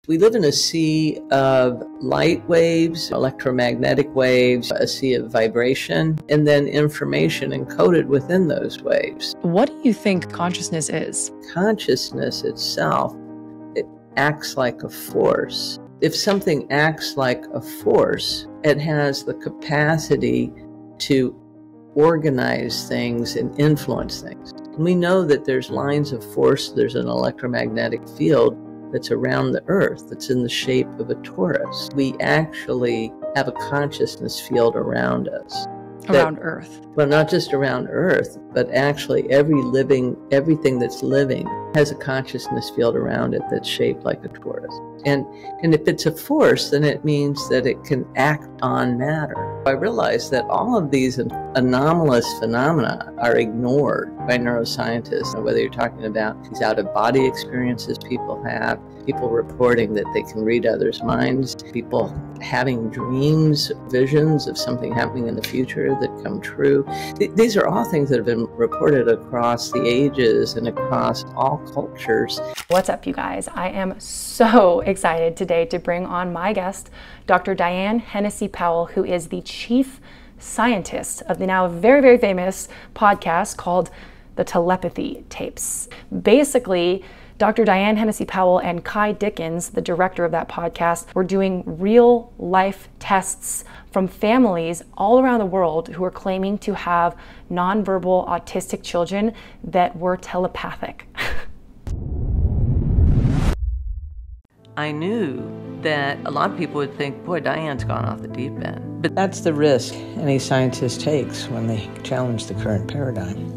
We live in a sea of light waves, electromagnetic waves, a sea of vibration, and then information encoded within those waves. What do you think consciousness is? Consciousness itself, it acts like a force. If something acts like a force, it has the capacity to organize things and influence things. And we know that there's lines of force, there's an electromagnetic field that's around the Earth, that's in the shape of a torus. We actually have a consciousness field around us. Around Earth? Well, not just around Earth, but actually everything that's living has a consciousness field around it that's shaped like a torus. And if it's a force, then it means that it can act on matter. I realized that all of these anomalous phenomena are ignored by neuroscientists, whether you're talking about these out-of-body experiences people have, people reporting that they can read others' minds, people having dreams, visions of something happening in the future that come true. These are all things that have been reported across the ages and across all cultures. What's up, you guys? I am so excited today to bring on my guest, Dr. Dianne Hennacy Powell, who is the chief scientist of the now very, very famous podcast called the Telepathy Tapes. Basically, Dr. Dianne Hennacy Powell and Kai Dickens, the director of that podcast, were doing real life tests from families all around the world who were claiming to have nonverbal autistic children that were telepathic. I knew that a lot of people would think, boy, Diane's gone off the deep end. But that's the risk any scientist takes when they challenge the current paradigm.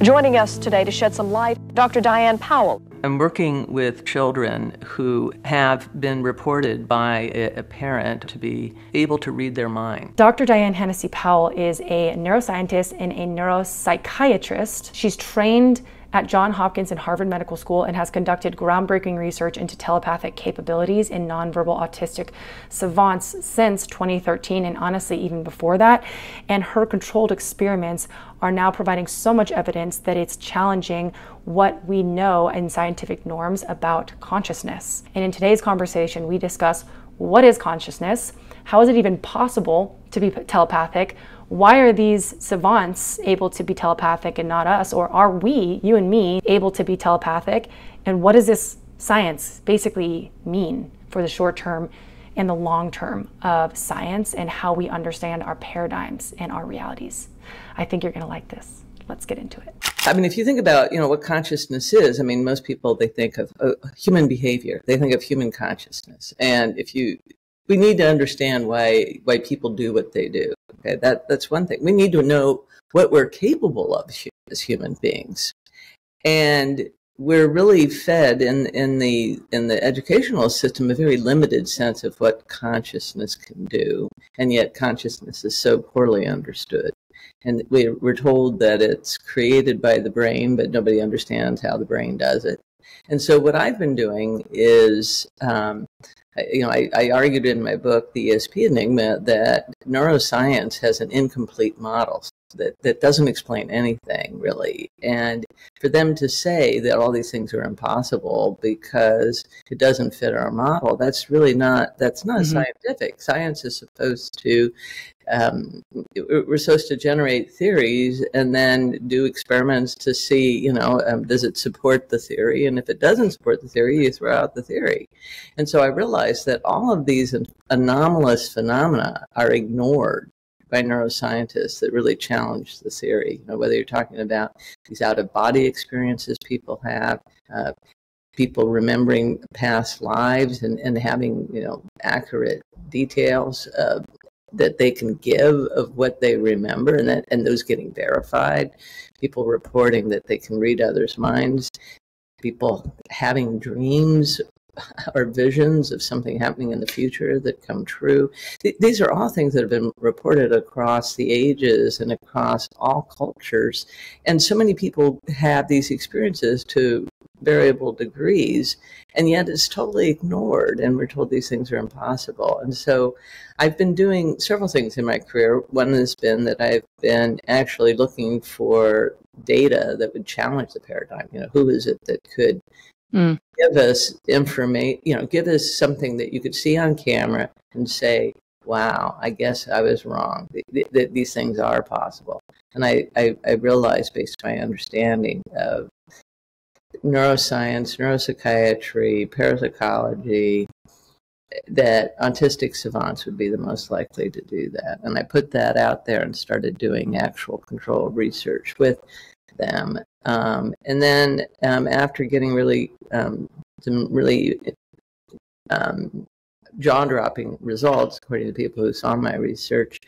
Joining us today to shed some light, Dr. Dianne Powell. I'm working with children who have been reported by a parent to be able to read their mind. Dr. Dianne Hennacy Powell is a neuroscientist and a neuropsychiatrist. She's trained at Johns Hopkins and Harvard Medical School and has conducted groundbreaking research into telepathic capabilities in nonverbal autistic savants since 2013, and honestly even before that. And her controlled experiments are now providing so much evidence that it's challenging what we know in scientific norms about consciousness. And in today's conversation, we discuss what is consciousness, how is it even possible to be telepathic, why are these savants able to be telepathic and not us? Or are we, you and me, able to be telepathic? And what does this science basically mean for the short term and the long term of science and how we understand our paradigms and our realities? I think you're going to like this. Let's get into it. I mean, if you think about, what consciousness is, I mean, most people, they think of human behavior. They think of human consciousness. And we need to understand why people do what they do. Okay, that's one thing. We need to know what we're capable of as human beings, and we're really fed in the educational system a very limited sense of what consciousness can do, and yet consciousness is so poorly understood. And we're told that it's created by the brain, but nobody understands how the brain does it. And so what I've been doing is, I argued in my book, The ESP Enigma, that neuroscience has an incomplete model that doesn't explain anything, really. And for them to say that all these things are impossible because it doesn't fit our model, that's not scientific. Science is supposed to, we're supposed to generate theories and then do experiments to see, does it support the theory? And if it doesn't support the theory, you throw out the theory. And so I realized that all of these anomalous phenomena are ignored by neuroscientists that really challenge the theory. Whether you're talking about these out-of-body experiences people have, people remembering past lives and having, accurate details that they can give of what they remember, and those getting verified, people reporting that they can read others' minds, people having dreams or visions of something happening in the future that come true. These are all things that have been reported across the ages and across all cultures. And so many people have these experiences to variable degrees, and yet it's totally ignored, and we're told these things are impossible. And so I've been doing several things in my career. One has been that I've been actually looking for data that would challenge the paradigm. Who is it that could give us information, give us something that you could see on camera and say, wow, I guess I was wrong. These things are possible. And I realized, based on my understanding of neuroscience, neuropsychiatry, parapsychology, that autistic savants would be the most likely to do that. And I put that out there and started doing actual controlled research with them. And then after getting some really jaw-dropping results, according to people who saw my research,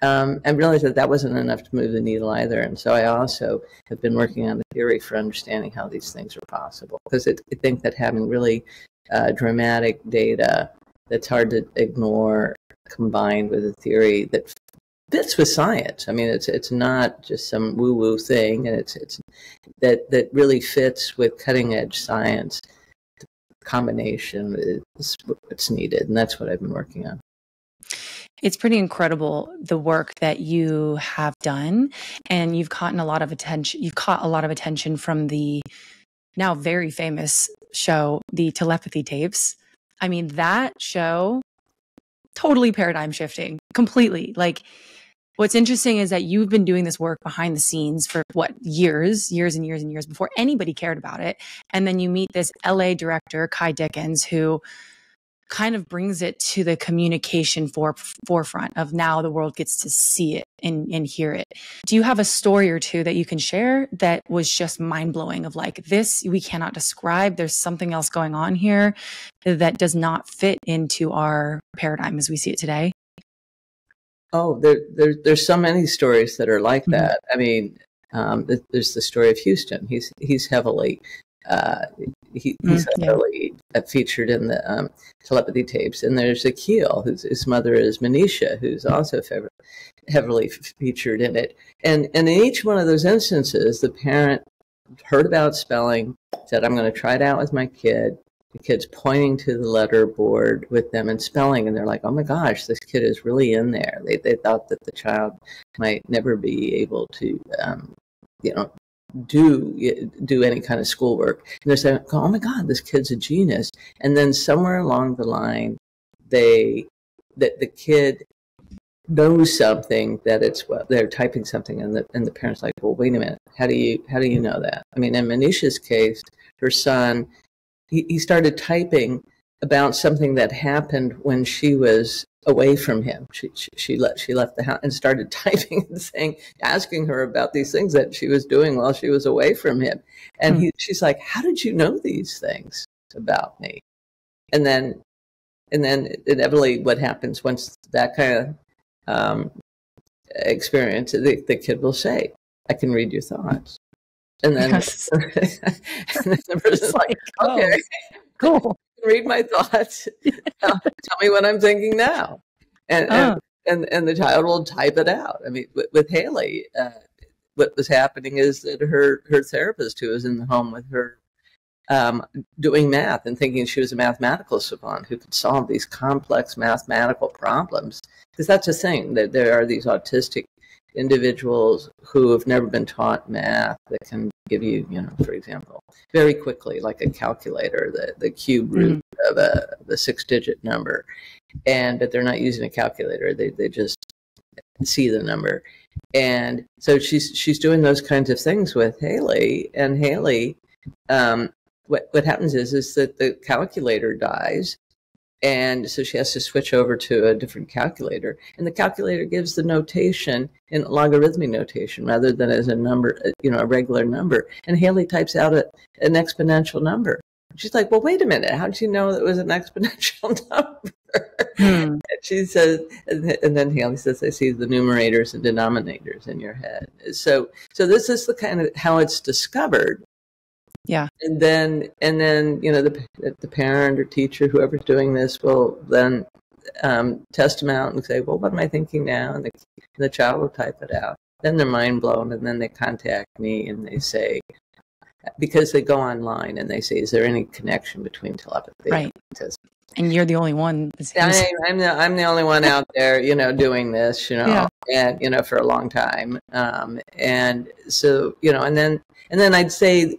I realized that wasn't enough to move the needle either. And so I also have been working on a theory for understanding how these things are possible. Because I think that having really dramatic data that's hard to ignore, combined with a theory that fits with science. I mean, it's not just some woo-woo thing, and it's that really fits with cutting-edge science. The combination is what's needed, and that's what I've been working on. It's pretty incredible, the work that you have done, and you've caught a lot of attention. You've caught a lot of attention from the now very famous show, the Telepathy Tapes. I mean, that show, totally paradigm shifting, completely. Like, what's interesting is that you've been doing this work behind the scenes for years and years before anybody cared about it. And then you meet this LA director, Kai Dickens, who kind of brings it to the communication forefront of now the world gets to see it and hear it. Do you have a story or two that you can share that was just mind-blowing, of like, this we cannot describe, there's something else going on here that does not fit into our paradigm as we see it today? Oh, there's so many stories that are like that. I mean, there's the story of Houston. He's heavily heavily featured in the Telepathy Tapes. And there's Akil, his mother is Manisha, who's also heavily featured in it. And in each one of those instances, the parent heard about spelling, said, I'm going to try it out with my kid. The kid's pointing to the letter board with them and spelling, and they're like, oh my gosh, this kid is really in there. They thought that the child might never be able to, do any kind of schoolwork. And they're saying, oh my God, this kid's a genius. And then somewhere along the line, the kid knows something, that they're typing something, and the parents like, well, wait a minute, how do you know that? I mean, in Manisha's case, her son, he started typing about something that happened when she was away from him. She left the house and started typing and saying, asking her about these things that she was doing while she was away from him. And she's like, how did you know these things about me? And then inevitably what happens once that kind of experience, the kid will say, I can read your thoughts. And then, yes. And then the person's like, okay, cool. Read my thoughts. Tell me what I'm thinking now. And the child will type it out. I mean, with Haley, what was happening is that her therapist, who was in the home with her, doing math and thinking she was a mathematical savant who could solve these complex mathematical problems. Because that's the thing, that there are these autistic individuals who have never been taught math that can give you, for example, very quickly, like a calculator, the cube root of the 6-digit number, but they're not using a calculator. They just see the number. And so she's doing those kinds of things with Haley, and Haley, what happens is that the calculator dies. And so she has to switch over to a different calculator. And the calculator gives the notation in logarithmic notation rather than as a number, a regular number. And Haley types out an exponential number. She's like, well, wait a minute. How did you know it was an exponential number? And she says, and then Haley says, I see the numerators and denominators in your head. So this is the kind of how it's discovered. Yeah. And then the parent or teacher, whoever's doing this, will then test them out and say, well, what am I thinking now? And the child will type it out. Then they're mind blown, and then they contact me and they say, because they go online and they say, is there any connection between telepathy and autism? And you're the only one. I'm the only one out there, doing this, and for a long time. And so, and then I'd say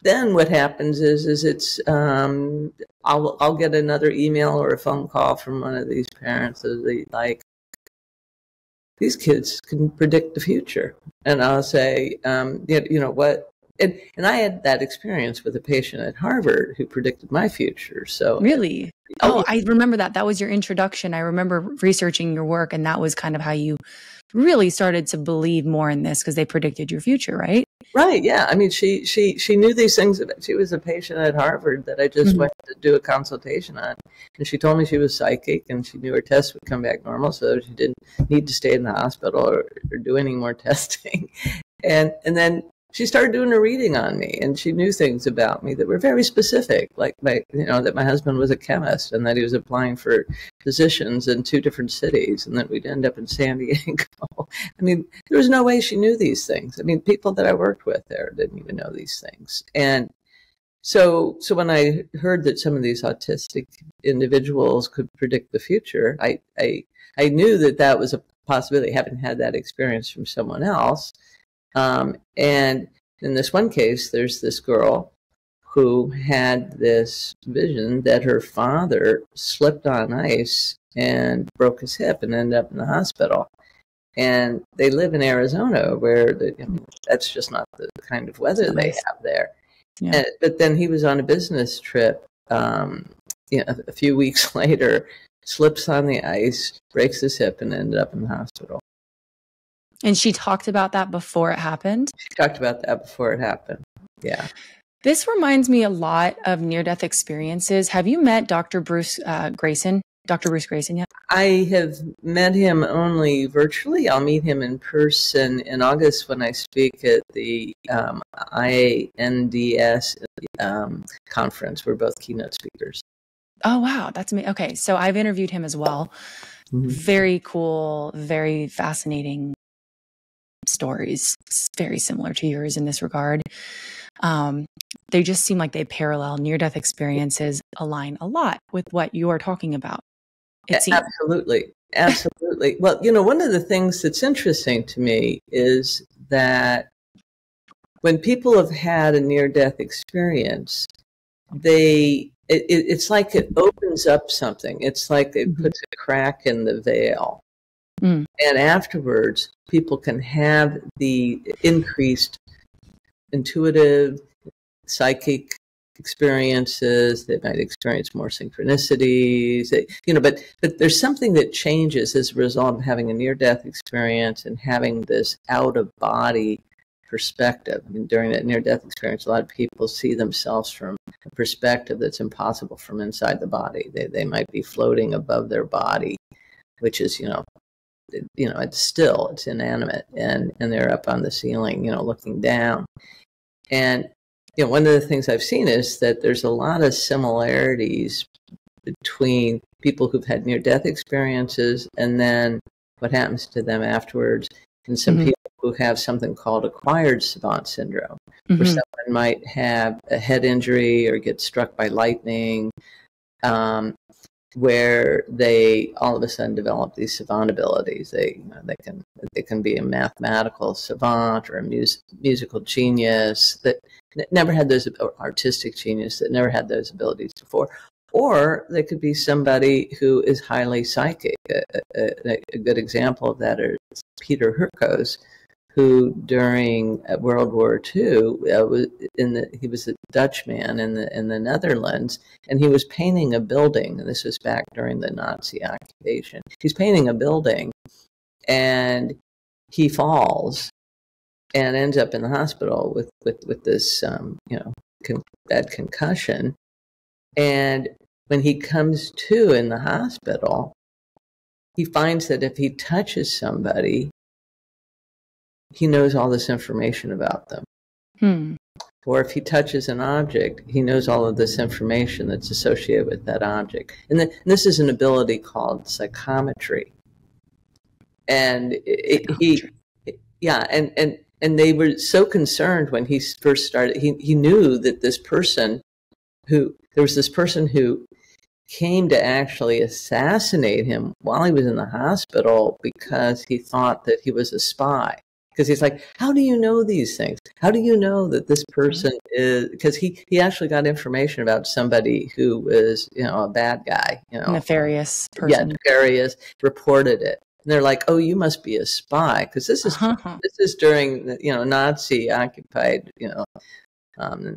then what happens is it's I'll get another email or a phone call from one of these parents that they like, these kids can predict the future, and I'll say, you know what? And I had that experience with a patient at Harvard who predicted my future. So really, I remember that. That was your introduction. I remember researching your work, and that was kind of how you really started to believe more in this, because they predicted your future, right? Right. Yeah. I mean, she knew these things. She was a patient at Harvard that I just went to do a consultation on, and she told me she was psychic, and she knew her tests would come back normal, so she didn't need to stay in the hospital or do any more testing. And then she started doing a reading on me, and she knew things about me that were very specific, like that my husband was a chemist and that he was applying for positions in 2 different cities, and that we'd end up in San Diego. I mean, there was no way she knew these things. I mean, people that I worked with there didn't even know these things. And so when I heard that some of these autistic individuals could predict the future, I knew that was a possibility, having had that experience from someone else. And in this one case, there's this girl who had this vision that her father slipped on ice and broke his hip and ended up in the hospital. And they live in Arizona, where that's just not the kind of weather they have there. Yeah. But then he was on a business trip, a few weeks later, slips on the ice, breaks his hip, and ended up in the hospital. And she talked about that before it happened? She talked about that before it happened, yeah. This reminds me a lot of near-death experiences. Have you met Dr. Bruce Greyson? Dr. Bruce Greyson yet? I have met him only virtually. I'll meet him in person in August when I speak at the IANDS conference. We're both keynote speakers. Oh, wow. That's amazing. Okay, so I've interviewed him as well. Mm-hmm. Very cool, very fascinating stories, very similar to yours in this regard. They just seem like they parallel. Near-death experiences align a lot with what you are talking about. Absolutely. Absolutely. Well, one of the things that's interesting to me is that when people have had a near-death experience, it's like it opens up something. It's like it puts a crack in the veil. Mm. And afterwards, people can have the increased intuitive, psychic experiences. They might experience more synchronicities, but there's something that changes as a result of having a near-death experience and having this out-of-body perspective. I mean, during that near-death experience, a lot of people see themselves from a perspective that's impossible from inside the body. They might be floating above their body, which is, it's still, it's inanimate, and they're up on the ceiling, looking down. And one of the things I've seen is that there's a lot of similarities between people who've had near-death experiences and then what happens to them afterwards, and some people who have something called acquired savant syndrome, where someone might have a head injury or get struck by lightning, where they all of a sudden develop these savant abilities. They can be a mathematical savant or a musical genius that never had those, or artistic genius that never had those abilities before. Or they could be somebody who is highly psychic. A good example of that is Peter Hurkos, who during World War II he was a Dutchman in the Netherlands, and he was painting a building. And this was back during the Nazi occupation. He's painting a building, and he falls and ends up in the hospital with this bad concussion. And when he comes to in the hospital, he finds that if he touches somebody, he knows all this information about them. Or if he touches an object, he knows all of this information that's associated with that object. And this is an ability called psychometry. And and they were so concerned when he first started. He knew that there was this person who came to actually assassinate him while he was in the hospital because he thought that he was a spy. Because he's like, how do you know these things? How do you know that this person is, because he actually got information about somebody who was, a bad guy, Nefarious person. Yeah, nefarious, reported it. And they're like, oh, you must be a spy. Because this is during the, Nazi occupied, the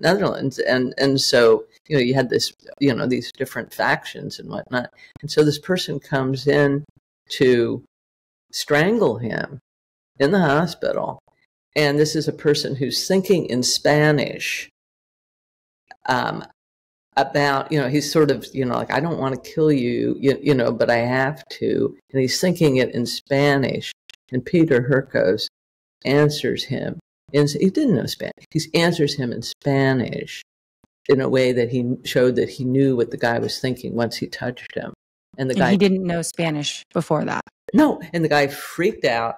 Netherlands. And so, you had this, these different factions and whatnot. And so this person comes in to strangle him in the hospital. And this is a person who's thinking in Spanish about, he's sort of, like, I don't want to kill you, but I have to. And he's thinking it in Spanish. And Peter Hurkos answers him. And he didn't know Spanish. He answers him in Spanish in a way that he showed that he knew what the guy was thinking once he touched him. And the guy, he didn't know Spanish before that. No. And the guy freaked out,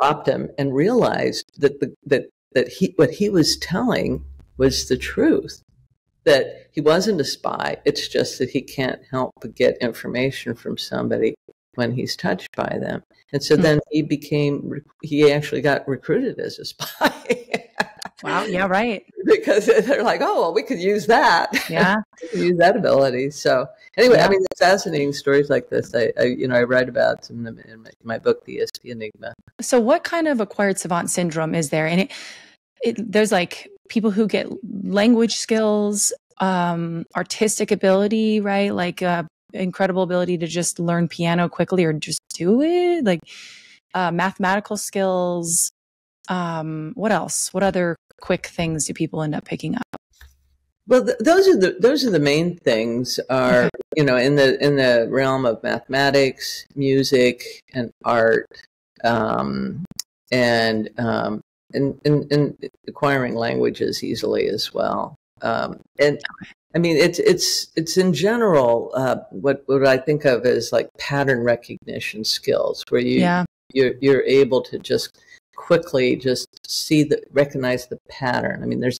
dropped him, and realized that what he was telling was the truth. That he wasn't a spy. It's just that he can't help but get information from somebody when he's touched by them. And so then he actually got recruited as a spy. Wow. Yeah, right. Because they're like, oh, well, we could use that. Yeah. We could use that ability. So anyway, I mean, there's fascinating stories like this. I write about some of them in my book, The ESP Enigma. So what kind of acquired savant syndrome is there? And there's like people who get language skills, artistic ability, right? Like incredible ability to just learn piano quickly or just do it, like mathematical skills. What else? What other quick things do people end up picking up? Well, those are the main things. Are in the realm of mathematics, music, and art, and acquiring languages easily as well. And I mean, it's in general what I think of as like pattern recognition skills, where you're able to just quickly just recognize the pattern. I mean, there's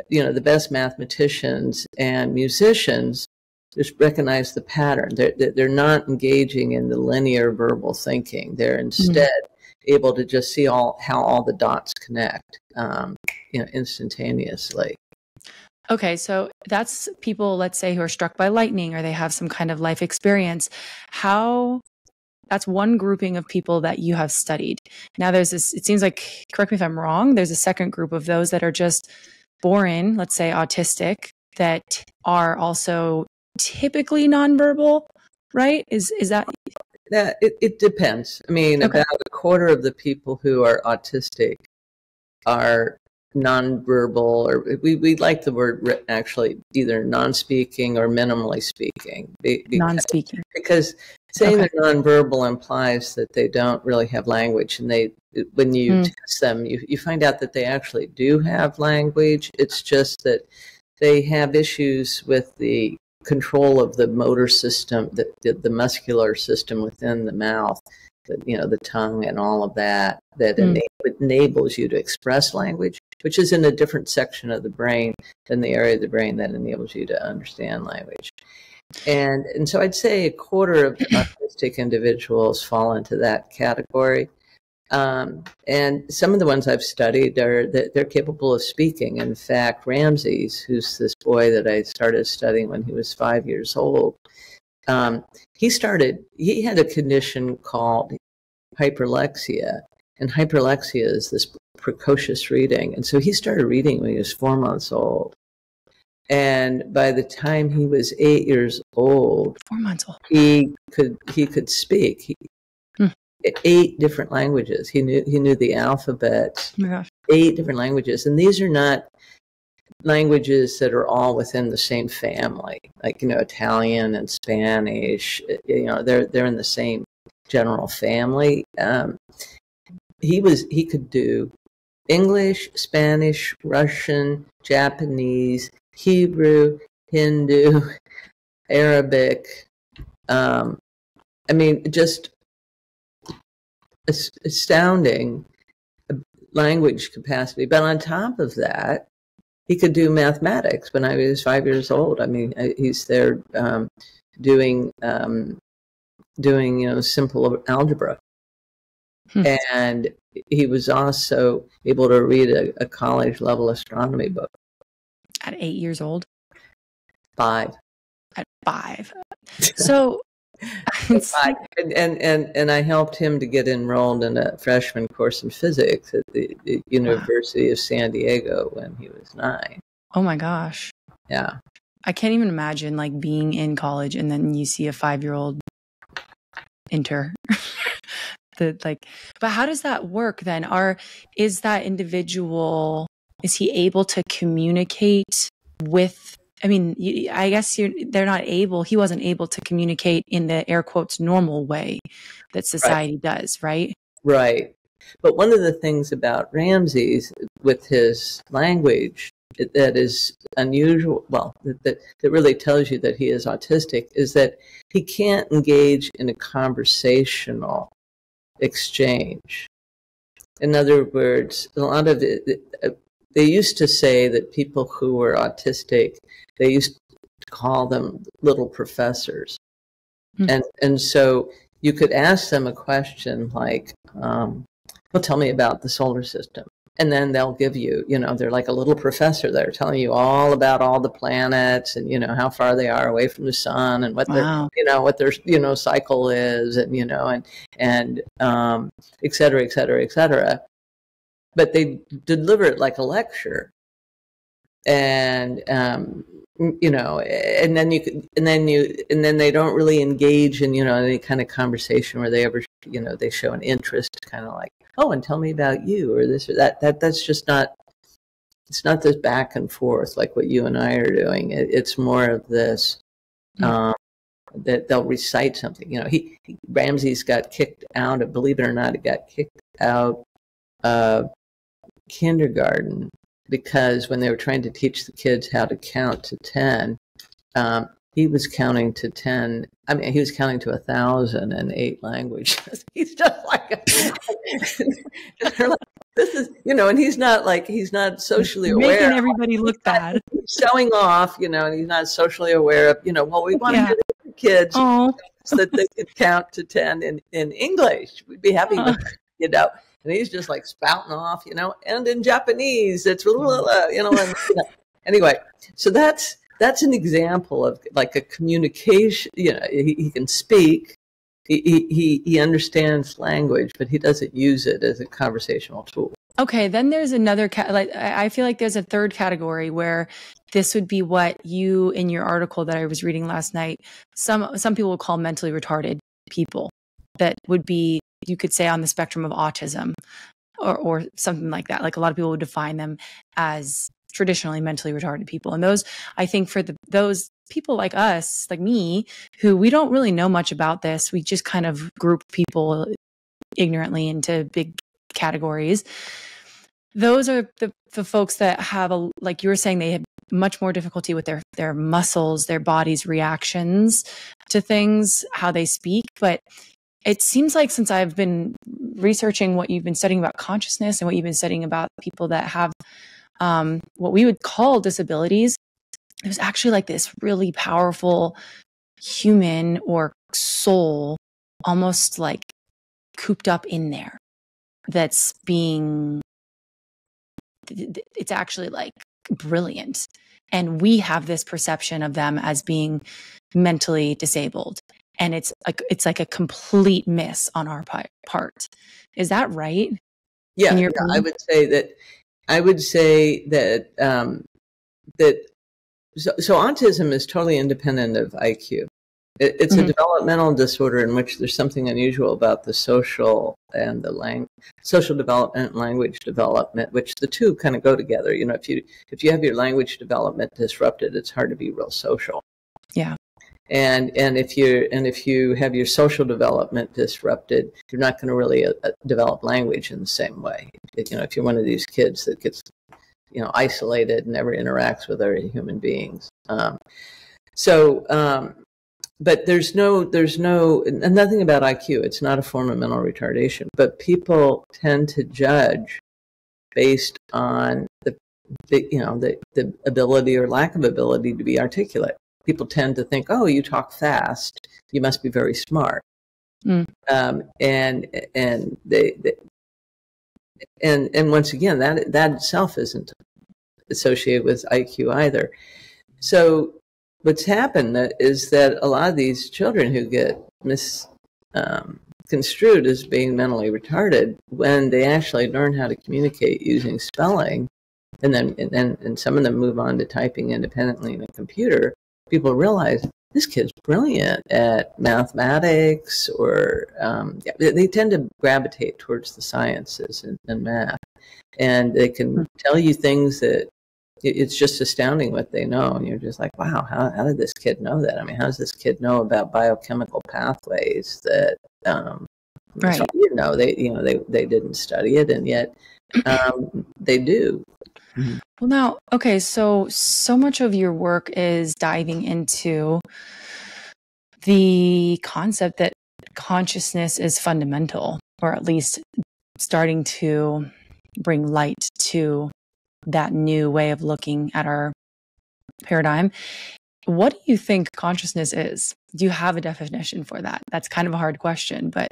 the best mathematicians and musicians just recognize the pattern. They're not engaging in the linear verbal thinking. They're instead able to just see how all the dots connect, instantaneously. Okay, so that's people, let's say, who are struck by lightning or they have some kind of life experience. That's one grouping of people that you have studied. Now there's this, it seems like, correct me if I'm wrong, there's a second group of those that are just born, let's say autistic, that are also typically nonverbal, right? Is that? Yeah, it depends. I mean, about a quarter of the people who are autistic are nonverbal, or we like the word actually either non-speaking or minimally speaking. Non-speaking. Because saying they're nonverbal implies that they don't really have language, and when you test them, you find out that they actually do have language. It's just that they have issues with the control of the motor system, the muscular system within the mouth, the tongue and all of that enables you to express language, which is in a different section of the brain than the area of the brain that enables you to understand language. And so I'd say a quarter of autistic individuals fall into that category. And some of the ones I've studied they're capable of speaking. In fact, Ramses, who's this boy that I started studying when he was 5 years old, he had a condition called hyperlexia, and hyperlexia is this precocious reading. And so he started reading when he was 4 months old. And by the time he was 8 years old, 4 months old, he could speak 8 different languages. He knew the alphabet. Oh my gosh. 8 different languages, and these are not languages that are all within the same family, like Italian and Spanish. They're in the same general family. He could do English, Spanish, Russian, Japanese, Hebrew, Hindu, Arabic. I mean, just astounding language capacity. But on top of that, he could do mathematics. When I was 5 years old, I mean, he's there doing simple algebra. And he was also able to read a college level astronomy book. At 8 years old? 5. At 5. So, and I helped him to get enrolled in a freshman course in physics at the University of San Diego when he was 9. Oh my gosh. Yeah. I can't even imagine like being in college and then you see a 5-year-old enter. But how does that work then? Is that individual, is he able to communicate with, I mean, I guess he wasn't able to communicate in the air quotes normal way that society does, right? Right. But one of the things about Ramses with his language that is unusual, well, that really tells you that he is autistic, is that he can't engage in a conversational exchange. In other words, a lot of they used to say that people who were autistic, they used to call them little professors. And so you could ask them a question like, well, tell me about the solar system. And then they'll give you, they're like a little professor. They're telling you all about all the planets and, how far they are away from the sun and what what their cycle is and, and et cetera, et cetera, et cetera. But they deliver it like a lecture. And, and then they don't really engage in, any kind of conversation where they ever, they show an interest, kind of like, oh, and tell me about you or this or that. That's just not, it's not this back and forth like what you and I are doing. It's more of this, that they'll recite something. Ramses got kicked out of, believe it or not, he got kicked out of kindergarten because when they were trying to teach the kids how to count to 10, he was counting to 10. I mean, he was counting to 1,000 in 8 languages. He's just like, this is, and he's not socially aware. Making everybody look bad. Showing off, and he's not socially aware of, well, we want to get the kids so that they could count to 10 in English. We'd be happy with that, And he's just like spouting off, and in Japanese, it's, Anyway, so that's an example of like a communication. He can speak, he understands language, but he doesn't use it as a conversational tool. Okay, then there's another I feel like there's a third category where this would be what you, in your article that I was reading last night, some people would call mentally retarded people. That would be, you could say, on the spectrum of autism or something like that. Like a lot of people would define them as traditionally mentally retarded people. And those, I think for those people like us, like me, who we don't really know much about this, we just kind of group people ignorantly into big categories. Those are the folks that have, like you were saying, they have much more difficulty with their muscles, their body's reactions to things, how they speak. But it seems like since I've been researching what you've been studying about consciousness and what you've been studying about people that have what we would call disabilities, there's actually like this really powerful human or soul almost like cooped up in there that's being, it's actually like brilliant. And we have this perception of them as being mentally disabled. And it's like a complete miss on our part. Is that right? Yeah, I would say that. So autism is totally independent of IQ. It's a developmental disorder in which there's something unusual about the social and the social development and language development, which the two kind of go together. If you have your language development disrupted, it's hard to be real social. Yeah. And if you have your social development disrupted, you're not going to really develop language in the same way. If you're one of these kids that gets isolated and never interacts with other human beings. But there's nothing about IQ. It's not a form of mental retardation. But people tend to judge based on the ability or lack of ability to be articulate. People tend to think, oh, you talk fast, you must be very smart. And And once again, that itself isn't associated with IQ either. So what's happened is that a lot of these children who get misconstrued as being mentally retarded, when they actually learn how to communicate using spelling, and some of them move on to typing independently in a computer, people realize this kid's brilliant at mathematics, or they tend to gravitate towards the sciences and math, and they can tell you things that it's just astounding what they know, and you're just like, wow, how did this kid know that? I mean, how does this kid know about biochemical pathways that right? You know, they didn't study it, and yet they do. Well, now, okay, so much of your work is diving into the concept that consciousness is fundamental, or at least starting to bring light to that new way of looking at our paradigm. What do you think consciousness is? Do you have a definition for that? That's kind of a hard question, but,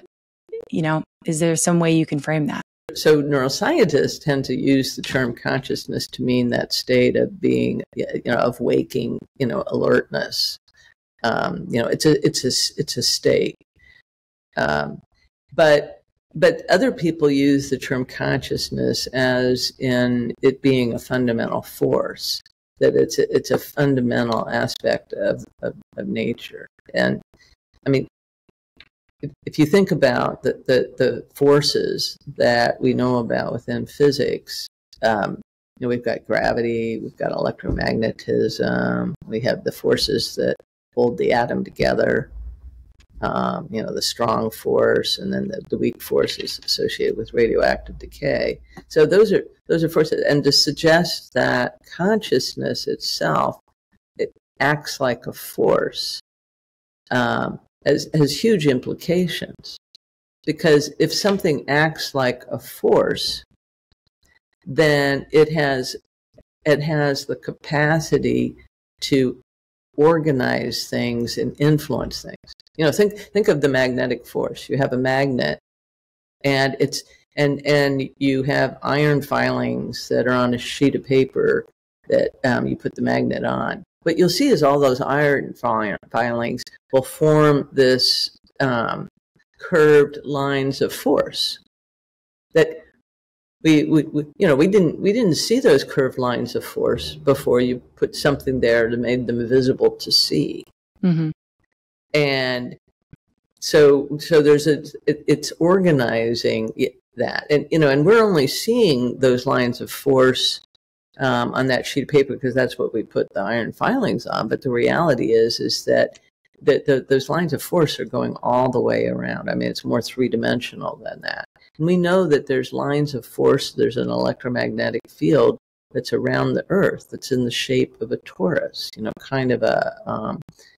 is there some way you can frame that? So neuroscientists tend to use the term consciousness to mean that state of being, of waking, alertness. It's a state. But other people use the term consciousness as in it being a fundamental force, that it's a fundamental aspect of nature. And I mean, if you think about the forces that we know about within physics, we've got gravity, we've got electromagnetism, we have the forces that hold the atom together, the strong force, and then the weak forces associated with radioactive decay. So those are forces, and to suggest that consciousness itself, it acts like a force, has huge implications, because if something acts like a force, then it has the capacity to organize things and influence things. Think of the magnetic force. You have a magnet, and and you have iron filings that are on a sheet of paper that you put the magnet on. What you'll see is all those iron filings will form this curved lines of force that we didn't see those curved lines of force before you put something there that made them visible to see. Mm-hmm. And so it's organizing that, and we're only seeing those lines of force on that sheet of paper because that's what we put the iron filings on. But the reality is that those lines of force are going all the way around. I mean, it's more three-dimensional than that. And we know that there's lines of force. There's an electromagnetic field that's around the Earth that's in the shape of a torus.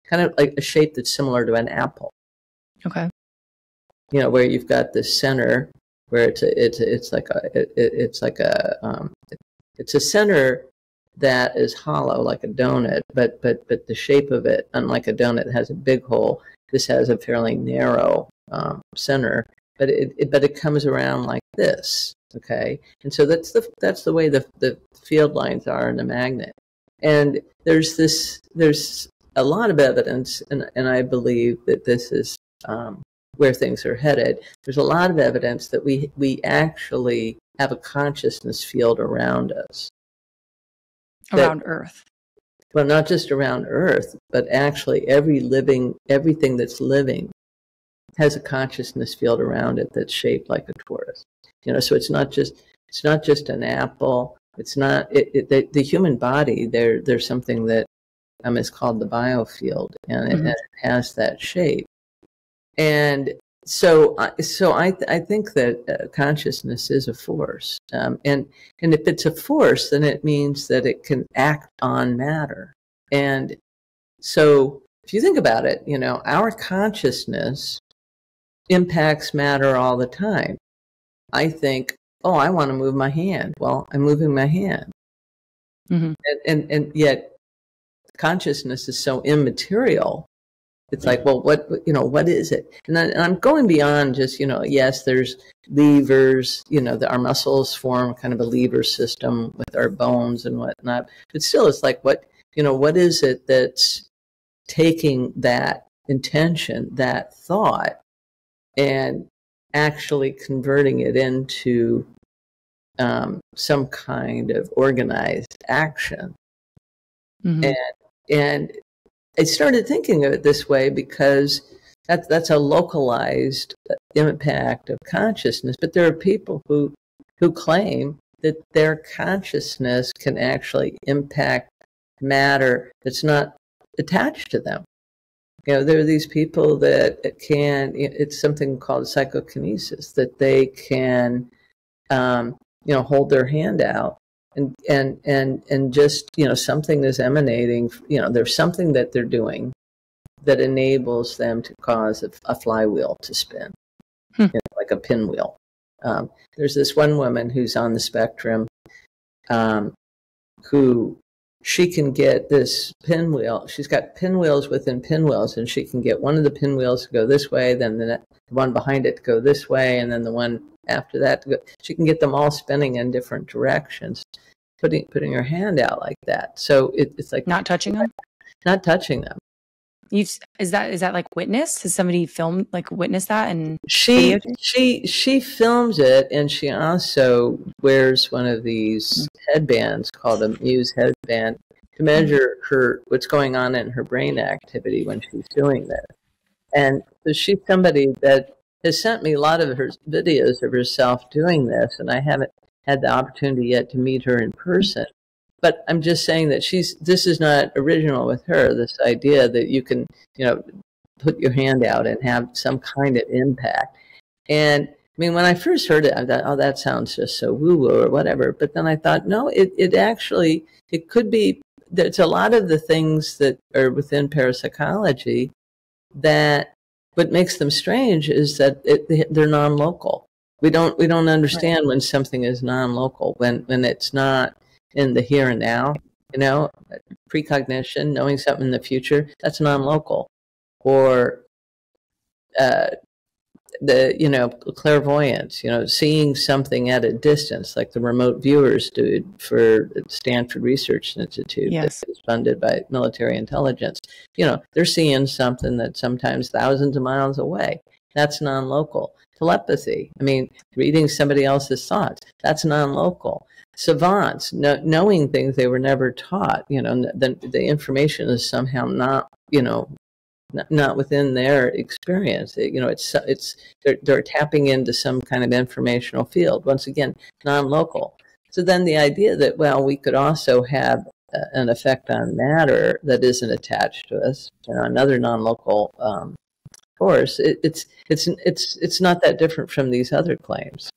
Kind of like a shape that's similar to an apple. Okay. Where you've got the center, where it's a center that is hollow like a donut, but the shape of it, unlike a donut, has a big hole. This has a fairly narrow center, but it comes around like this. Okay, and so that's the way the field lines are in the magnet. And there's a lot of evidence, and I believe that this is where things are headed. There's a lot of evidence that we actually have a consciousness field around us. Around Earth. Well, not just around Earth, but actually everything that's living has a consciousness field around it that's shaped like a torus. So it's not just an apple. It's not the human body. There's something that is called the biofield, and Mm-hmm. it has that shape. And so I think that consciousness is a force, and if it's a force, then it means that it can act on matter. And so if you think about it, our consciousness impacts matter all the time. I think, oh, I want to move my hand. Well, I'm moving my hand, Mm-hmm. and yet consciousness is so immaterial It's like, well, what is it? And I'm going beyond just, yes, there's levers, our muscles form kind of a lever system with our bones and whatnot. But still, it's like, what is it that's taking that intention, that thought, and actually converting it into some kind of organized action? Mm-hmm. And I started thinking of it this way because that's a localized impact of consciousness. But there are people who claim that their consciousness can actually impact matter that's not attached to them. There are these people that can, it's something called psychokinesis, that they can, hold their hand out and just, something is emanating, there's something that they're doing that enables them to cause a flywheel to spin, like a pinwheel. There's this one woman who's on the spectrum, who she can get this pinwheel. She's got pinwheels within pinwheels, and she can get one of the pinwheels to go this way, then the one behind it to go this way, and then the one after that to go. She can get them all spinning in different directions, putting her hand out like that. So it's like not touching them. Not touching them. Is that like witnessed? Has somebody filmed, like, witnessed that? And she films it, and she also wears one of these headbands called a Muse headband to measure what's going on in her brain activity when she's doing this. And so she's somebody that has sent me a lot of her videos of herself doing this, and I haven't had the opportunity yet to meet her in person. But I'm just saying that this is not original with her, this idea that you can, put your hand out and have some kind of impact. And I mean, when I first heard it, I thought, oh, that sounds just so woo-woo or whatever. But then I thought, no, it could be, there's a lot of the things that are within parapsychology that what makes them strange is that they're non-local. We don't understand when something is non-local, when it's not in the here and now, precognition, knowing something in the future, that's non-local. Or clairvoyance, seeing something at a distance, like the remote viewers do for Stanford Research Institute, yes, that is funded by military intelligence. They're seeing something that's sometimes thousands of miles away. That's non-local. Telepathy, reading somebody else's thoughts, that's non-local. Savants, knowing things they were never taught, the information is somehow not within their experience. They're tapping into some kind of informational field. Once again, non-local. So then the idea that, well, we could also have an effect on matter that isn't attached to us, another non-local force. It's not that different from these other claims.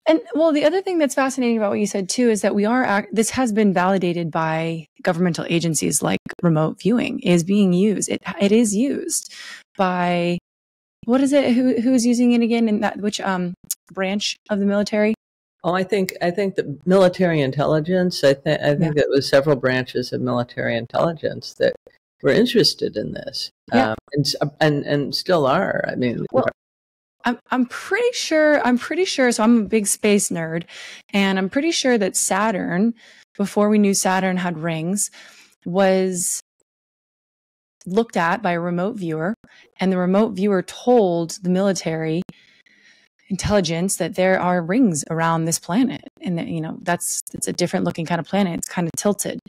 And well, the other thing that's fascinating about what you said too is that this has been validated by governmental agencies, like remote viewing is being used. It is used by, what is it? Who's using it again? In which branch of the military? Oh, I think the military intelligence. I think it was several branches of military intelligence that were interested in this, and still are. Well, I'm pretty sure. So I'm a big space nerd, and I'm pretty sure that Saturn, before we knew Saturn had rings, was looked at by a remote viewer, and the remote viewer told the military intelligence that there are rings around this planet, and that it's a different looking kind of planet. It's kind of tilted.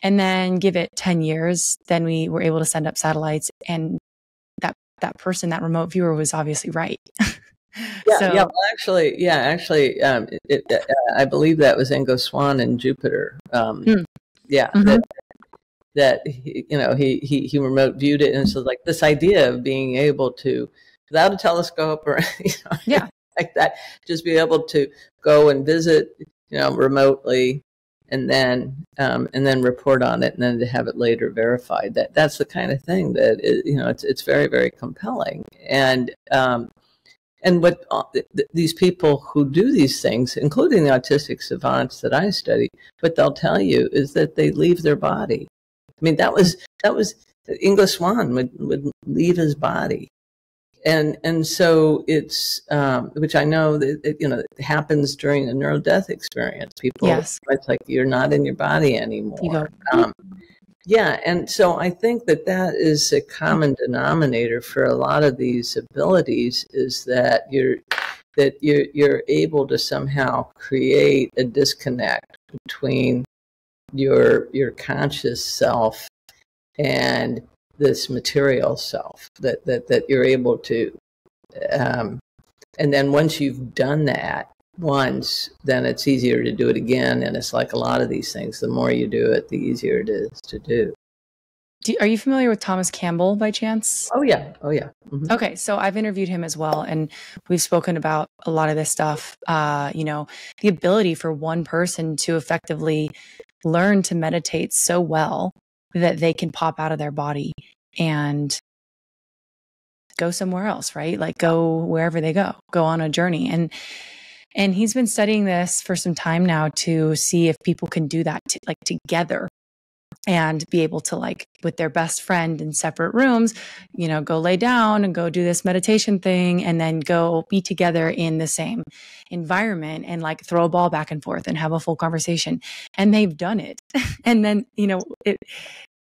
And then give it 10 years, then we were able to send up satellites, and that person, that remote viewer, was obviously right. I believe that was Ingo Swann in Jupiter. That he remote viewed it, and so like this idea of being able to, without a telescope or like that, just be able to go and visit, remotely, and then report on it, and then to have it later verified. That's the kind of thing that it's very, very compelling. And what these people who do these things, including the autistic savants that I study, what they'll tell you is that they leave their body. That was English Swan would leave his body. And so it's, which I know that, it happens during a neurodeath experience. People, Yes. it's like you're not in your body anymore. Yeah. And so I think that is a common denominator for a lot of these abilities, is that you're able to somehow create a disconnect between your conscious self and this material self, that you're able to, and then once you've done that once, then it's easier to do it again. And it's like a lot of these things, the more you do it, the easier it is to do. Are you familiar with Thomas Campbell by chance? Oh yeah. Mm-hmm. Okay, so I've interviewed him as well, and we've spoken about a lot of this stuff. The ability for one person to effectively learn to meditate so well that they can pop out of their body and go somewhere else, right? Like go wherever they go on a journey. And he's been studying this for some time now to see if people can do that together, and be able to, like, with their best friend in separate rooms, go lay down and go do this meditation thing, and then go be together in the same environment and like throw a ball back and forth and have a full conversation. And they've done it. And then,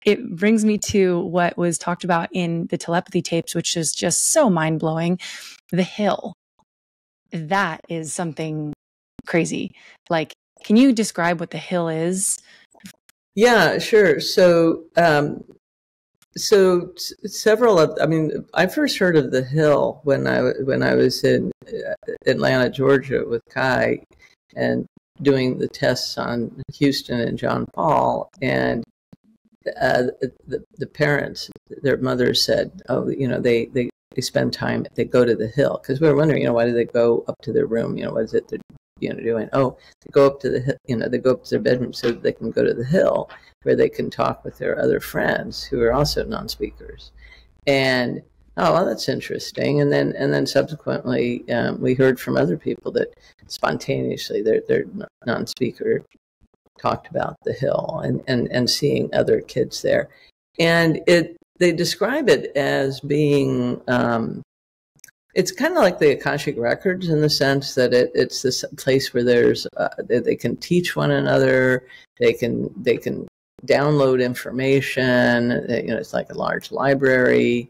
it brings me to what was talked about in the telepathy tapes, which is just so mind blowing. The hill. That is something crazy. Like, can you describe what the hill is? Yeah, sure. So, several of, I first heard of the hill when I was in Atlanta, Georgia with Kai, and doing the tests on Houston and John Paul, and the parents, their mothers said, oh, they spend time, they go to the hill, because we were wondering, why do they go up to their room? What is it they're doing? Oh, they go up to the, they go up to their bedroom so that they can go to the hill where they can talk with their other friends who are also non-speakers. And oh, well, that's interesting. And then subsequently, we heard from other people that spontaneously their non-speaker talked about the hill and seeing other kids there. And they describe it as being, it's kind of like the Akashic Records, in the sense that it's this place where there's they can teach one another, they can download information. It's like a large library,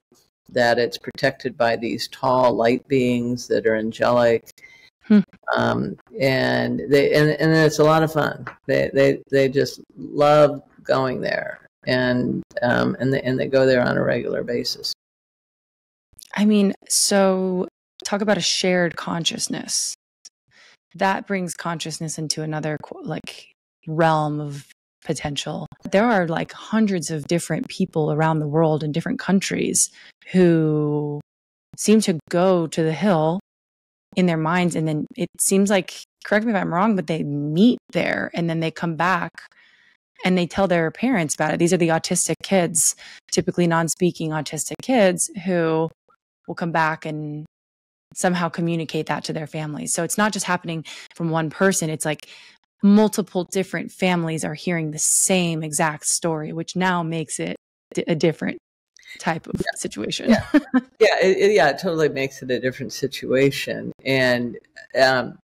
that it's protected by these tall light beings that are angelic, and it's a lot of fun. They just love going there, and they go there on a regular basis. So talk about a shared consciousness. That brings consciousness into another realm of potential. There are like hundreds of different people around the world in different countries who seem to go to the hill in their minds, and then it seems like, correct me if I'm wrong, but they meet there and then they come back and they tell their parents about it. These are the autistic kids, typically non-speaking autistic kids, who will come back and somehow communicate that to their families. So it's not just happening from one person. It's like multiple different families are hearing the same exact story, which now makes it a different type of situation. It totally makes it a different situation. And, and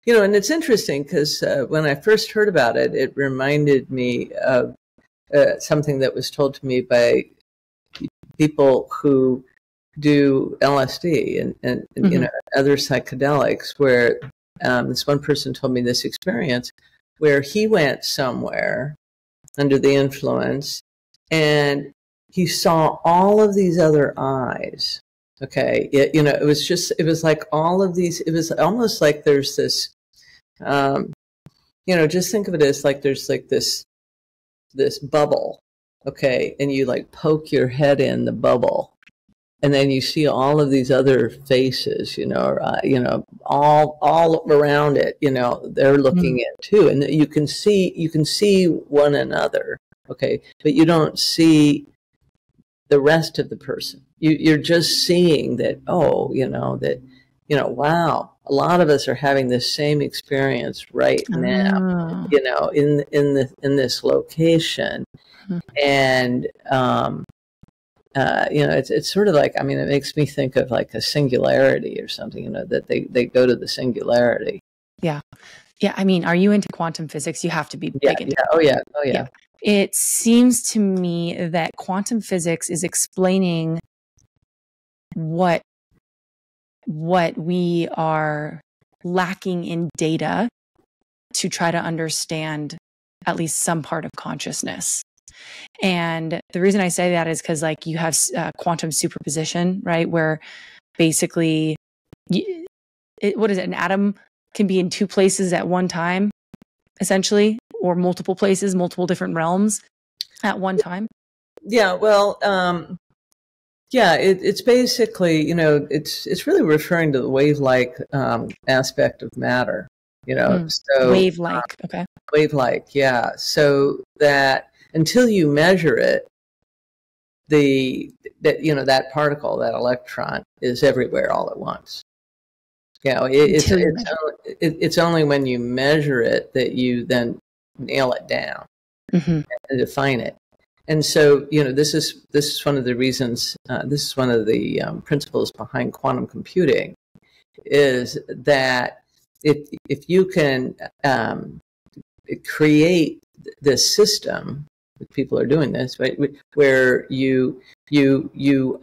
it's interesting because when I first heard about it, it reminded me of something that was told to me by people who do LSD and other psychedelics, where this one person told me this experience where he went somewhere under the influence and he saw all of these other eyes. Okay. It was like all of these, it was almost like there's this, just think of it as like there's like this bubble. Okay. And you like poke your head in the bubble, and then you see all of these other faces, all around it, they're looking in too. And you can see one another. Okay. But you don't see the rest of the person. You're just seeing that, wow, a lot of us are having the same experience right now, in this location. And, it's sort of like, I mean, it makes me think of like a singularity or something, that they go to the singularity. Yeah. Yeah. I mean, are you into quantum physics? You have to be big into Oh yeah. Oh yeah. It seems to me that quantum physics is explaining what we are lacking in data to try to understand at least some part of consciousness. And the reason I say that is because, like, you have quantum superposition, right? Where basically, what is it? An atom can be in two places at one time, essentially, or multiple places, multiple different realms at one time. Yeah. Well, it's basically, it's really referring to the wave-like aspect of matter. So wave-like. Okay. Wave-like. Yeah. So that until you measure it, that particle, that electron, is everywhere all at once. It's only when you measure it that you then nail it down and define it. And so, this is one of the reasons. This is one of the principles behind quantum computing, is that if you can create this system, people are doing this, right, where you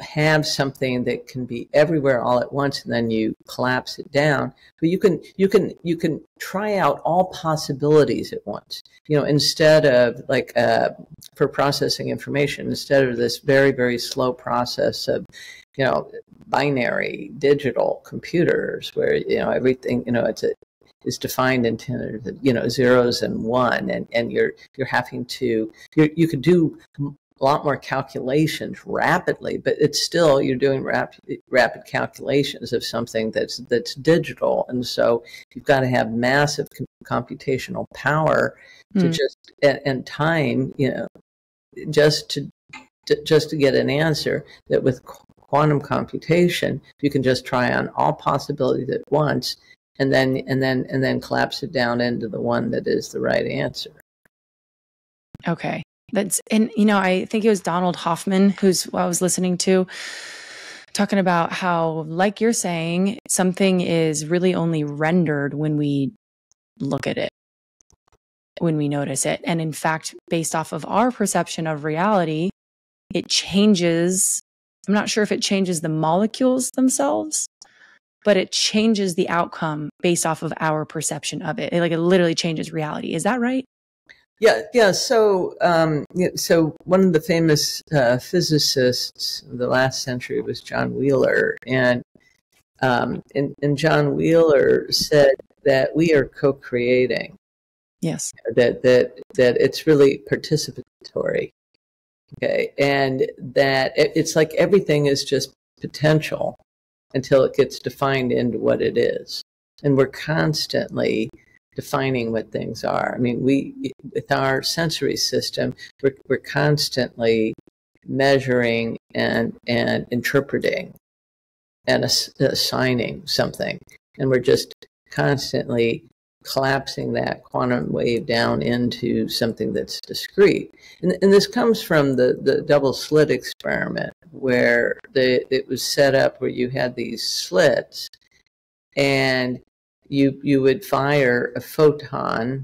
have something that can be everywhere all at once, and then you collapse it down. But you can try out all possibilities at once. Instead of like for processing information, instead of this very, very slow process of binary digital computers where everything is defined into zeros and one, and you're having to you could do a lot more calculations rapidly, but it's still, you're doing rapid calculations of something that's digital, and so you've got to have massive computational power to just and time, just to get an answer. That with quantum computation, you can just try on all possibilities at once, and then collapse it down into the one that is the right answer. Okay. And I think it was Donald Hoffman who I was listening to, talking about how, like you're saying, something is really only rendered when we look at it, when we notice it. And in fact, based off of our perception of reality, it changes. I'm not sure if it changes the molecules themselves, but it changes the outcome based off of our perception of it. It literally changes reality. Is that right? Yeah. So, so one of the famous physicists of the last century was John Wheeler, and John Wheeler said that we are co-creating. Yes. That it's really participatory. Okay, and that it's like everything is just potential until it gets defined into what it is, and we're constantly defining what things are. I mean, with our sensory system, we're constantly measuring and interpreting and assigning something, and we're just constantly collapsing that quantum wave down into something that's discrete. And this comes from the double slit experiment, where it was set up where you had these slits, and you would fire a photon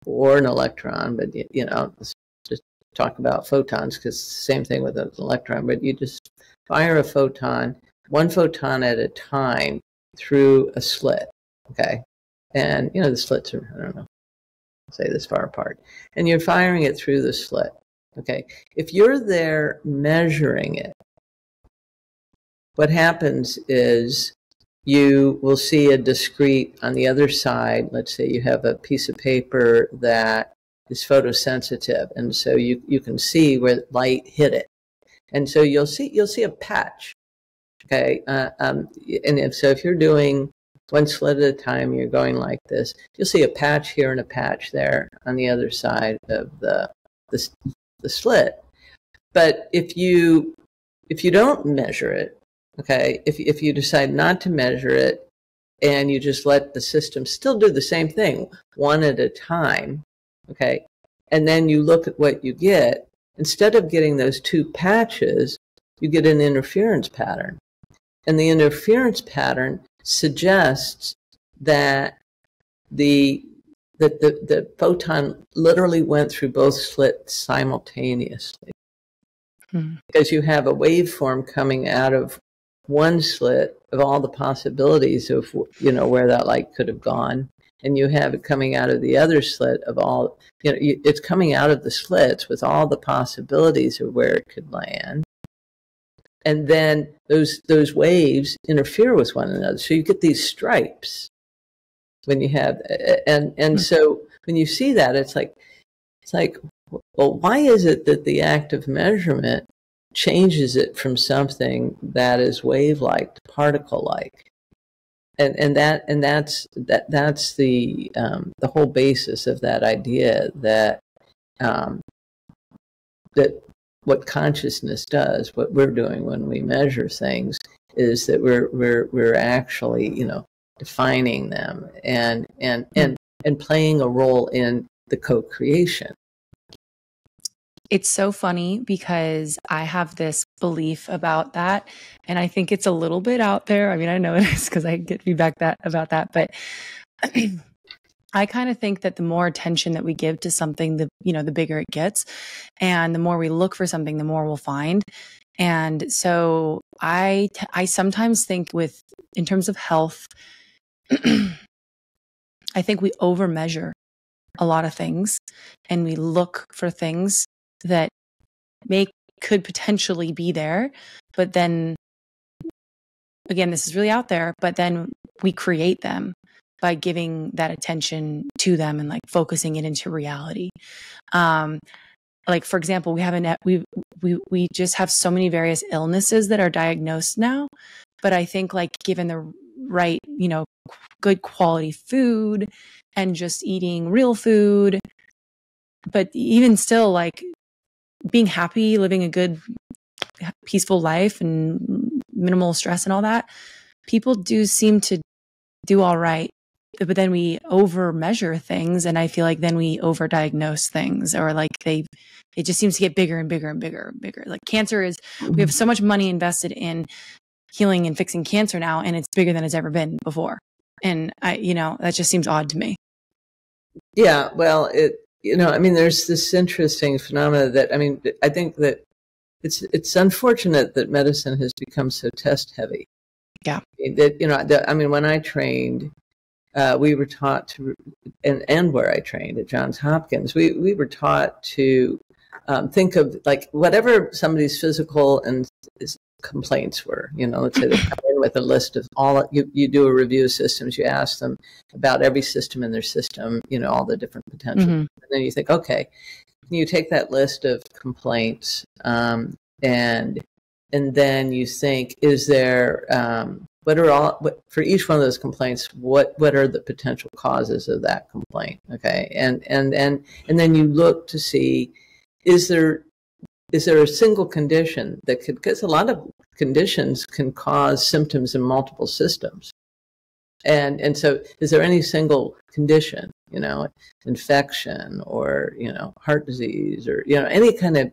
or an electron, but let's just talk about photons, because same thing with an electron, but you just fire a photon, one photon at a time, through a slit. Okay. And the slits are, I don't know, say this far apart, and you're firing it through the slit. Okay. If you're there measuring it, what happens is you will see a discrete on the other side. Let's say you have a piece of paper that is photosensitive, and so you can see where light hit it, and so you'll see a patch. Okay. And if you're doing one slit at a time, you're going like this, you'll see a patch here and a patch there on the other side of the slit. But if you don't measure it, okay, if you decide not to measure it, and you just let the system still do the same thing, one at a time, okay, and then you look at what you get, instead of getting those two patches, you get an interference pattern. And the interference pattern suggests that the photon literally went through both slits simultaneously. Because you have a waveform coming out of one slit of all the possibilities of, where that light could have gone. And you have it coming out of the other slit of all, it's coming out of the slits with all the possibilities of where it could land. And then those waves interfere with one another. So you get these stripes when you have, and so when you see that, it's like, well, why is it that the act of measurement changes it from something that is wave-like to particle-like? And that's the whole basis of that idea that that what consciousness does, what we're doing when we measure things, is that we're actually defining them and playing a role in the co-creation. It's so funny because I have this belief about that, and I think it's a little bit out there. I mean, I know it is because I get feedback about that, but I kind of think that the more attention that we give to something, the bigger it gets, and the more we look for something, the more we'll find. And so I sometimes think in terms of health, I think we overmeasure a lot of things, and we look for things that could potentially be there, but then again, this is really out there, but then we create them by giving that attention to them and like focusing it into reality. Like for example, we just have so many various illnesses that are diagnosed now, but I think like given the right, good quality food and just eating real food, but even still like being happy, living a good, peaceful life and minimal stress and all that, people do seem to do all right. But then we over measure things, and I feel like then we overdiagnose things, or like it just seems to get bigger and bigger and bigger and bigger. Like cancer we have so much money invested in healing and fixing cancer now, and it's bigger than it's ever been before. And that just seems odd to me. Yeah, well, there's this interesting phenomena that, I think that it's unfortunate that medicine has become so test heavy. Yeah. When I trained, we were taught to, and where I trained at Johns Hopkins, we were taught to think of like whatever somebody's physical and complaints were. Let's say they come in with a list of you do a review of systems, you ask them about every system in their system, all the different potential. Mm-hmm. And then you think, okay, you take that list of complaints, and then you think, is there, for each one of those complaints, what are the potential causes of that complaint? Okay. And then you look to see, is there a single condition that could, because a lot of conditions can cause symptoms in multiple systems. And so is there any single condition, infection or, heart disease or, any kind of,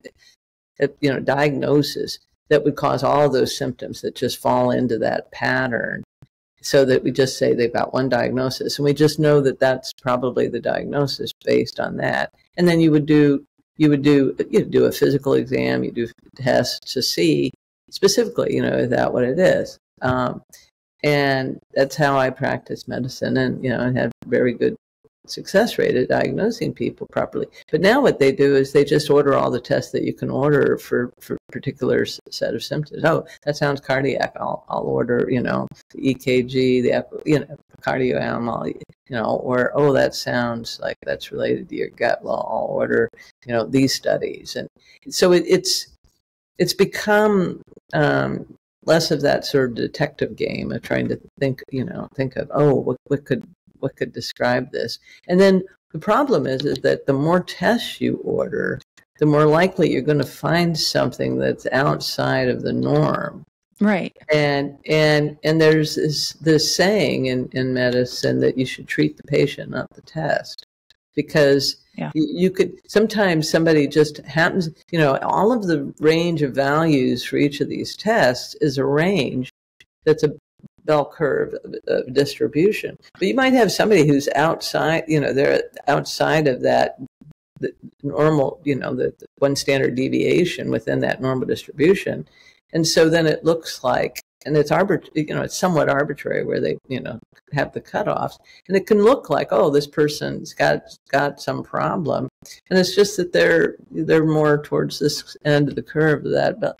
diagnosis that would cause all of those symptoms that just fall into that pattern, so that we just say they've got one diagnosis, and we just know that that's probably the diagnosis based on that. And then you do a physical exam, you do tests to see specifically, is that what it is? And that's how I practice medicine, and and have very good success rate at diagnosing people properly. But now what they do is they just order all the tests that you can order for a particular set of symptoms. Oh, that sounds cardiac. I'll order, the EKG, the cardioamol, or oh, that sounds like that's related to your gut. Well, I'll order, these studies. And so it's become less of that sort of detective game of trying to think of, oh, what could describe this. And then the problem is that the more tests you order, the more likely you're going to find something that's outside of the norm. Right. And there's this saying in medicine that you should treat the patient, not the test. because you could, sometimes somebody just happens, all of the range of values for each of these tests is a range that's a bell curve of distribution. But you might have somebody who's outside, they're outside of that, the normal, the one standard deviation within that normal distribution. And so then it looks like, and it's it's somewhat arbitrary where they, have the cutoffs, and it can look like, oh, this person's got some problem, and it's just that they're more towards this end of the curve of that. But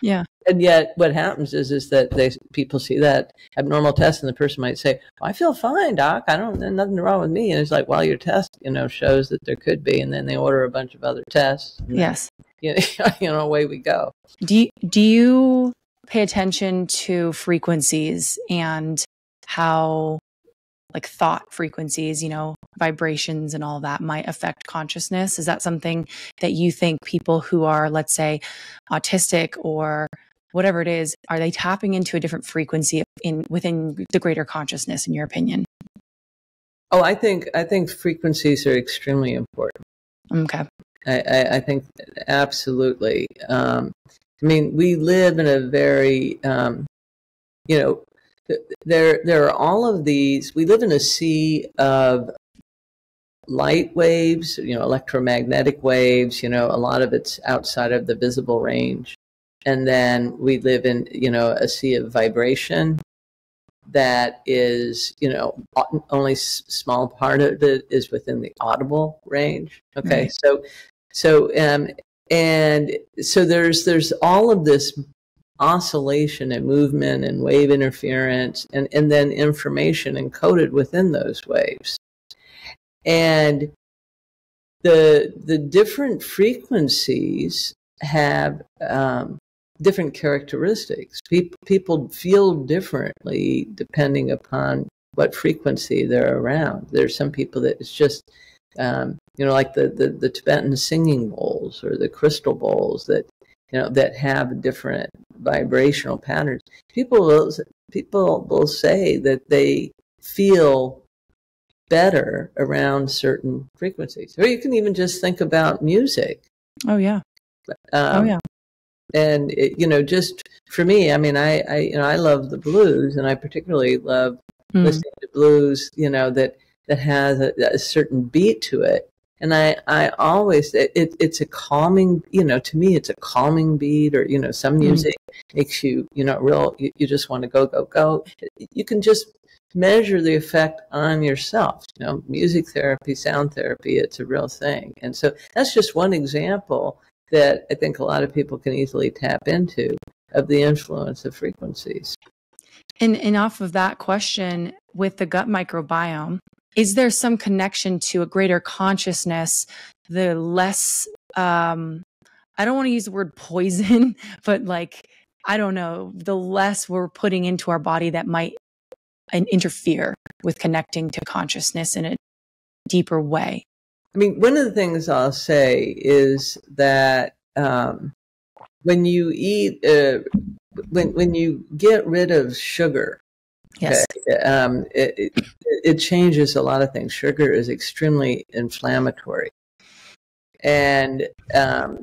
and yet what happens is that people see that abnormal test, and the person might say, well, I feel fine, doc. There's nothing wrong with me. And it's like, well, your test, shows that there could be, and then they order a bunch of other tests. Yes. Then, away we go. Do you pay attention to frequencies and how, like, thought frequencies, vibrations and all that might affect consciousness? Is that something that you think people who are, let's say, autistic or whatever it is, are they tapping into a different frequency within the greater consciousness, in your opinion? Oh, I think frequencies are extremely important. Okay. I think absolutely. We live in a very, there are all of these, we live in a sea of light waves, electromagnetic waves, a lot of it's outside of the visible range. And then we live in, a sea of vibration that is, only small part of it is within the audible range. Okay. Right. And so there's all of this oscillation and movement and wave interference and then information encoded within those waves. And the different frequencies have different characteristics. People feel differently depending upon what frequency they're around. There's some people that it's just like the Tibetan singing bowls or the crystal bowls that that have different vibrational patterns. People will say that they feel better around certain frequencies. Or you can even just think about music. Oh yeah. And just for me, I love the blues, and I particularly love listening to blues, that has a certain beat to it. And I always, it's a calming, to me, it's a calming beat, or, some music makes you, you just want to go, go, go. You can just measure the effect on yourself. Music therapy, sound therapy, it's a real thing. And so that's just one example that I think a lot of people can easily tap into of the influence of frequencies. And off of that question, with the gut microbiome, is there some connection to a greater consciousness, the less, I don't want to use the word poison, but the less we're putting into our body that might interfere with connecting to consciousness in a deeper way? One of the things I'll say is that when you eat, when you get rid of sugar, yes, it changes a lot of things. Sugar is extremely inflammatory, and the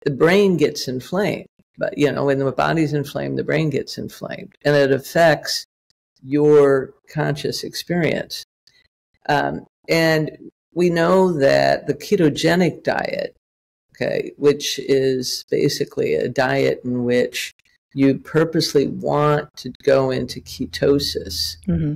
brain gets inflamed. But when the body's inflamed, the brain gets inflamed, and it affects your conscious experience. And we know that the ketogenic diet, which is basically a diet in which you purposely want to go into ketosis. Mm-hmm.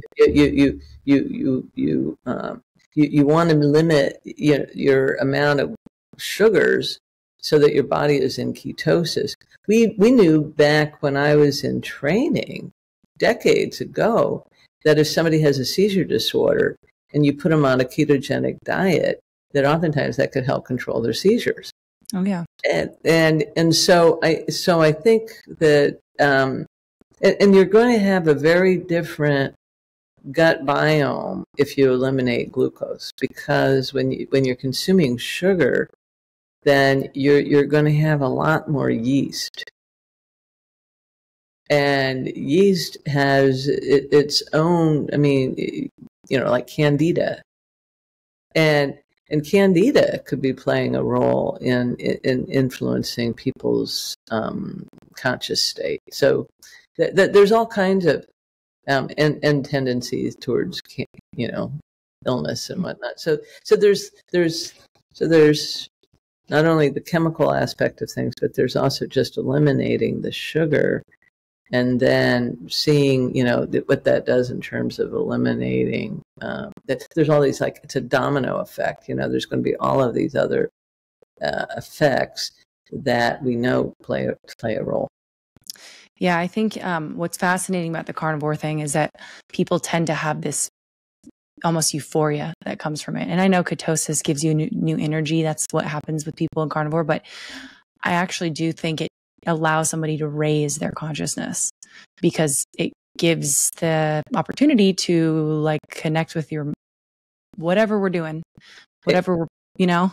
You want to limit your amount of sugars so that your body is in ketosis. We knew back when I was in training decades ago that if somebody has a seizure disorder and you put them on a ketogenic diet, that oftentimes that could help control their seizures. Oh yeah. And so I think that and you're going to have a very different gut biome if you eliminate glucose, because when you're consuming sugar, then you're going to have a lot more yeast. And yeast has its own, like candida. and candida could be playing a role in influencing people's conscious state. So there's all kinds of and tendencies towards illness and whatnot. So there's not only the chemical aspect of things, but there's also just eliminating the sugar, and then seeing what that does in terms of eliminating that there's all these, like, it's a domino effect. There's going to be all of these other effects that we know play a role. Yeah, I think what's fascinating about the carnivore thing is that people tend to have this almost euphoria that comes from it. And I know ketosis gives you new energy. That's what happens with people in carnivore. But I actually do think it allows somebody to raise their consciousness, because it gives the opportunity to, like, connect with your whatever we're doing, whatever we're, well,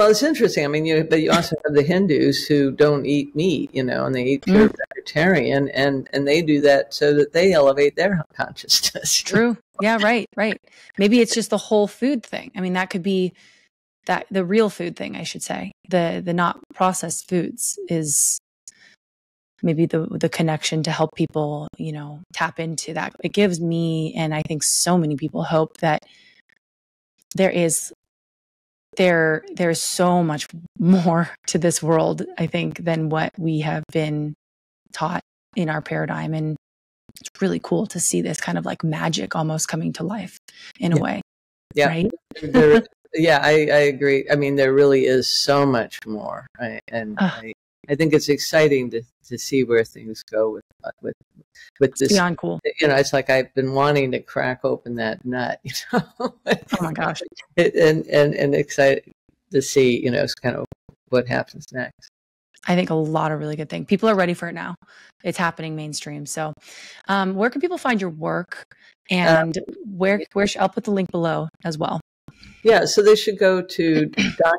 it's interesting. I mean, but you also have the Hindus who don't eat meat, and they eat pure vegetarian, and they do that so that they elevate their consciousness. True. Yeah, right. Maybe it's just the whole food thing. I mean, that could be the real food thing, I should say. The not processed foods is maybe the connection to help people, tap into that. It gives me, and I think so many people, hope that there's so much more to this world, I think, than what we have been taught in our paradigm. And it's really cool to see this kind of like magic almost coming to life in a way. Yeah. Right? Yeah, I agree. I mean, there really is so much more. I think it's exciting to see where things go with this. It's beyond cool. It's like I've been wanting to crack open that nut. Oh my gosh! And excited to see, kind of what happens next. I think a lot of really good things. People are ready for it now. It's happening mainstream. So, where can people find your work? And where I'll put the link below as well. Yeah, so they should go to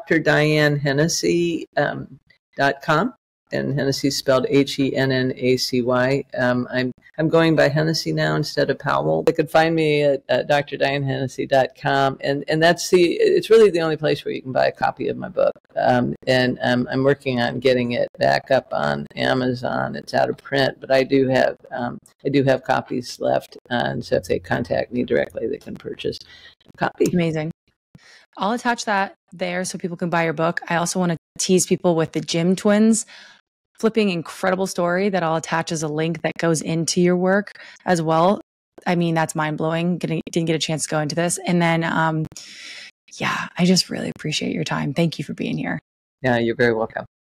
drdiannhennacy.com, and Hennacy spelled Hennacy. I'm going by Hennacy now instead of Powell. They could find me at drdiannhennacy.com, and it's really the only place where you can buy a copy of my book. And I'm working on getting it back up on Amazon. It's out of print, but I do have copies left, and so if they contact me directly, they can purchase a copy. Amazing. I'll attach that there so people can buy your book. I also want to tease people with the Gym Twins flipping incredible story that I'll attach as a link that goes into your work as well. I mean, that's mind blowing. Didn't get a chance to go into this. And then, I just really appreciate your time. Thank you for being here. Yeah, you're very welcome.